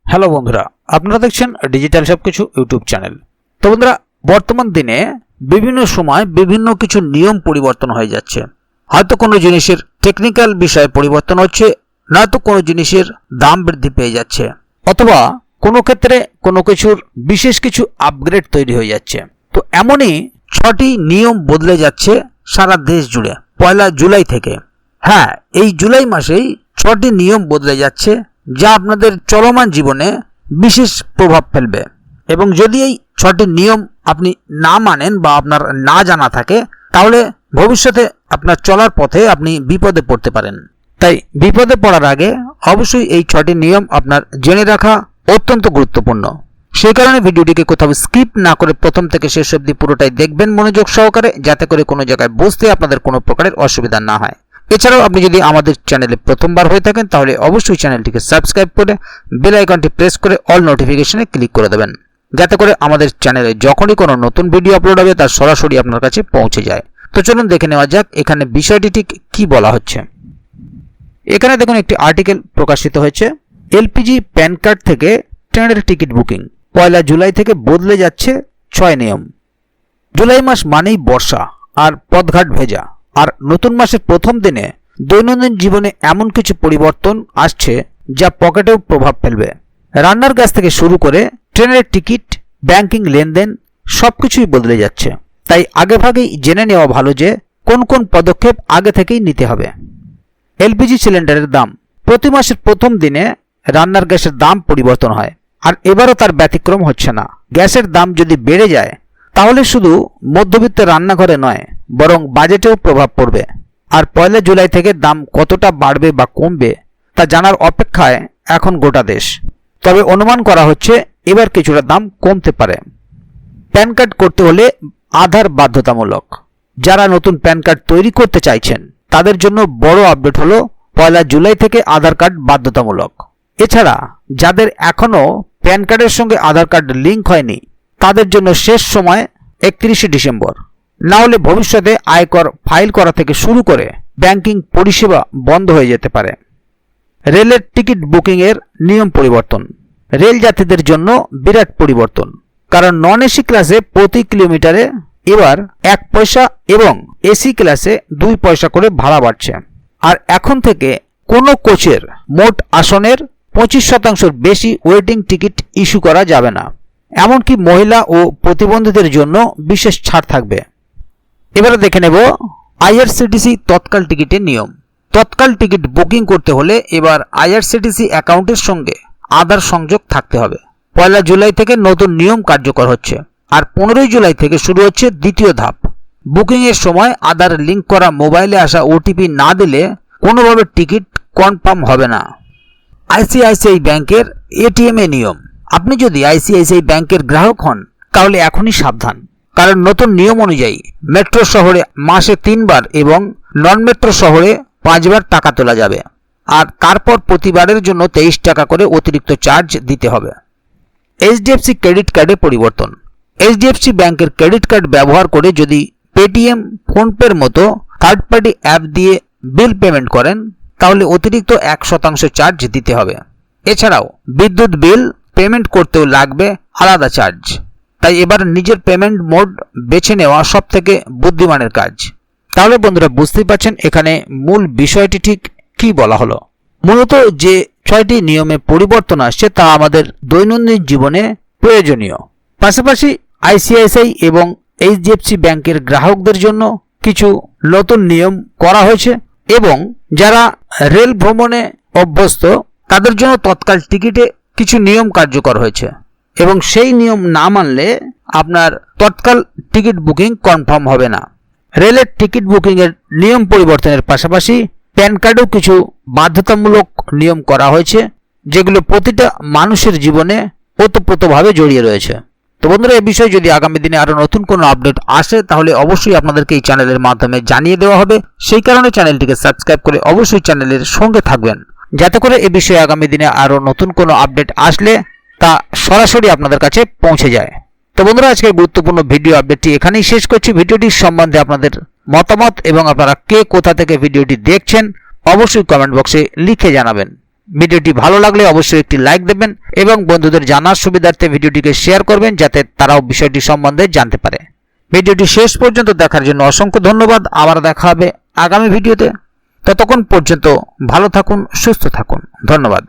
Hello বন্ধুরা, আপনারা দেখছেন ডিজিটাল সবকিছু ইউটিউব চ্যানেল। তো বন্ধুরা, বর্তমান দিনে বিভিন্ন সময় বিভিন্ন কিছু নিয়ম পরিবর্তন হয়ে যাচ্ছে। হয়তো কোনো জিনিসের টেকনিক্যাল বিষয়ে পরিবর্তন হচ্ছে, নয়তো কোনো জিনিসের দাম বৃদ্ধি পেয়ে যাচ্ছে, অথবা কোনো ক্ষেত্রে কোনো কিছুর বিশেষ কিছু আপগ্রেড তৈরি হয়ে যাচ্ছে। তো এমনই 6টি নিয়ম বদলে যাচ্ছে সারা দেশ জুড়ে 1 জুলাই থেকে। হ্যাঁ, এই জুলাই মাসেই 6টি নিয়ম বদলে যাচ্ছে, যা আপনাদের চলমান জীবনে বিশেষ প্রভাব ফেলবে। এবং যদি এই 6টি নিয়ম আপনি না মানেন বা আপনার না জানা থাকে, তাহলে ভবিষ্যতে আপনার চলার পথে আপনি বিপদে পড়তে পারেন। তাই বিপদে পড়ার আগে অবশ্যই এই 6টি নিয়ম আপনার জেনে রাখা অত্যন্ত গুরুত্বপূর্ণ। সেই কারণে ভিডিওটিকে কোথাও স্কিপ না করে প্রথম থেকে শেষ অবধি পুরোটাই দেখবেন মনোযোগ সহকারে, যাতে করে কোনো জায়গায় বুঝতে আপনাদের কোনো প্রকারের অসুবিধা না হয়। এছাড়াও আপনি যদি আমাদের চ্যানেলে প্রথমবার হয়ে থাকেন, তাহলে অবশ্যই চ্যানেলটিকে সাবস্ক্রাইব করে বেল আইকনটি প্রেস করে অল নোটিফিকেশনে ক্লিক করে দেবেন, যাতে করে আমাদের চ্যানেলে যখনই কোনো নতুন ভিডিও আপলোড হবে তার সরাসরি আপনার কাছে পৌঁছে যায়। তো চলুন দেখে নেওয়া যাক এখানে বিষয়টি ঠিক কী বলা হচ্ছে। এখানে দেখুন একটি আর্টিকেল প্রকাশিত হয়েছে, এলপিজি প্যান কার্ড থেকে ট্রেনের টিকিট বুকিং 1 জুলাই থেকে বদলে যাচ্ছে 6 নিয়ম। জুলাই মাস মানেই বর্ষা আর পথঘাট ভেজা, আর নতুন মাসের প্রথম দিনে দৈনন্দিন জীবনে এমন কিছু পরিবর্তন আসছে যা পকেটেও প্রভাব ফেলবে। রান্নার গ্যাস থেকে শুরু করে ট্রেনের টিকিট, ব্যাংকিং লেনদেন সবকিছুই বদলে যাচ্ছে। তাই আগেভাগেই জেনে নেওয়া ভালো যে কোন কোন পদক্ষেপ আগে থেকেই নিতে হবে। এলপিজি সিলিন্ডারের দাম প্রতি মাসের প্রথম দিনে রান্নার গ্যাসের দাম পরিবর্তন হয়, আর এবারও তার ব্যতিক্রম হচ্ছে না। গ্যাসের দাম যদি বেড়ে যায়, তাহলে শুধু মধ্যবিত্ত রান্নাঘরে নয়, বরং বাজেটেও প্রভাব পড়বে। আর 1 জুলাই থেকে দাম কতটা বাড়বে বা কমবে তা জানার অপেক্ষায় এখন গোটা দেশ। তবে অনুমান করা হচ্ছে এবার কিছুটা দাম কমতে পারে। প্যান কার্ড করতে হলে আধার বাধ্যতামূলক। যারা নতুন প্যান কার্ড তৈরি করতে চাইছেন তাদের জন্য বড় আপডেট হলো 1 জুলাই থেকে আধার কার্ড বাধ্যতামূলক। এছাড়া যাদের এখনও প্যান কার্ডের সঙ্গে আধার কার্ড লিঙ্ক হয়নি, তাদের জন্য শেষ সময় 31 ডিসেম্বর। না হলে ভবিষ্যতে আয়কর ফাইল করা থেকে শুরু করে ব্যাংকিং পরিষেবা বন্ধ হয়ে যেতে পারে। রেলের টিকিট বুকিংয়ের নিয়ম পরিবর্তন রেল যাত্রীদের জন্য বিরাট পরিবর্তন, কারণ নন এসি ক্লাসে প্রতি কিলোমিটারে এবার 1 পয়সা এবং এসি ক্লাসে 2 পয়সা করে ভাড়া বাড়ছে। আর এখন থেকে কোনো কোচের মোট আসনের 25% বেশি ওয়েটিং টিকিট ইস্যু করা যাবে না। এমনকি মহিলা ও প্রতিবন্ধীদের জন্য বিশেষ ছাড় থাকবে। এবারে দেখে নেব আইআরসিটিসি তৎকাল টিকিটের নিয়ম। তৎকাল টিকিট বুকিং করতে হলে এবার আইআরসিটিসি অ্যাকাউন্টের সঙ্গে আধার সংযোগ থাকতে হবে। 1 জুলাই থেকে নতুন নিয়ম কার্যকর হচ্ছে, আর 15 জুলাই থেকে শুরু হচ্ছে দ্বিতীয় ধাপ। বুকিংয়ের সময় আধার লিঙ্ক করা মোবাইলে আসা ওটিপি না দিলে কোনোভাবে টিকিট কনফার্ম হবে না। আইসিআইসিআই ব্যাংকের এটিএমে নিয়ম। আপনি যদি আইসিআইসিআই ব্যাংকের গ্রাহক হন, তাহলে এখনই সাবধান, কারণ নতুন নিয়ম অনুযায়ী মেট্রো শহরে মাসে 3 বার এবং নন মেট্রো শহরে 5 বার টাকা তোলা যাবে, আর তারপর প্রতিবারের জন্য 23 টাকা করে অতিরিক্ত চার্জ দিতে হবে। এইচডিএফসি ক্রেডিট কার্ডে পরিবর্তন। এইচডিএফসি ব্যাংকের ক্রেডিট কার্ড ব্যবহার করে যদি পেটিএম, ফোনপের মতো থার্ড পার্টি অ্যাপ দিয়ে বিল পেমেন্ট করেন, তাহলে অতিরিক্ত 1% চার্জ দিতে হবে। এছাড়াও বিদ্যুৎ বিল পেমেন্ট করতেও লাগবে আলাদা চার্জ। তাই এবার নিজের পেমেন্ট মোড বেছে নেওয়া সবথেকে বুদ্ধিমানের কাজ। তাহলে বন্ধুরা, বুঝতেই পারছেন এখানে মূল বিষয়টি ঠিক কি বলা হলো। মূলত যে 6টি নিয়মে পরিবর্তন আসছে তা আমাদের দৈনন্দিন জীবনে প্রয়োজনীয়। পাশাপাশি আইসিআইসিআই এবং এইচডিএফসি ব্যাংকের গ্রাহকদের জন্য কিছু নতুন নিয়ম করা হয়েছে, এবং যারা রেল ভ্রমণে অভ্যস্ত তাদের জন্য তৎকাল টিকিটে কিছু নিয়ম কার্যকর হয়েছে, এবং সেই নিয়ম না মানলে আপনার তৎকাল টিকিট বুকিং কনফার্ম হবে না। রেলের টিকিট বুকিংয়ের নিয়ম পরিবর্তনের পাশাপাশি প্যান কার্ডেও কিছু বাধ্যতামূলক নিয়ম করা হয়েছে, যেগুলো প্রতিটা মানুষের জীবনে ওতপ্রোতভাবে জড়িয়ে রয়েছে। তো বন্ধুরা, এই বিষয়ে যদি আগামী দিনে আরও নতুন কোনো আপডেট আসে, তাহলে অবশ্যই আপনাদেরকে এই চ্যানেলের মাধ্যমে জানিয়ে দেওয়া হবে। সেই কারণে চ্যানেলটিকে সাবস্ক্রাইব করে অবশ্যই চ্যানেলের সঙ্গে থাকবেন, যাতে করে এ বিষয়ে আগামী দিনে আরও নতুন কোনো আপডেট আসলে তা সরাসরি আপনাদের কাছে পৌঁছে যায়। তো বন্ধুরা, আজকে গুরুত্বপূর্ণ ভিডিও আপডেটটি এখানেই শেষ করছি। ভিডিওটির সম্বন্ধে আপনাদের মতামত এবং আপনারা কে কোথা থেকে ভিডিওটি দেখছেন অবশ্যই কমেন্ট বক্সে লিখে জানাবেন। ভিডিওটি ভালো লাগলে অবশ্যই একটি লাইক দেবেন এবং বন্ধুদের জানার সুবিধার্থে ভিডিওটিকে শেয়ার করবেন যাতে তারাও বিষয়টি সম্বন্ধে জানতে পারে। ভিডিওটি শেষ পর্যন্ত দেখার জন্য অসংখ্য ধন্যবাদ। আবার দেখা হবে আগামী ভিডিওতে। ততক্ষণ পর্যন্ত ভালো থাকুন, সুস্থ থাকুন। ধন্যবাদ।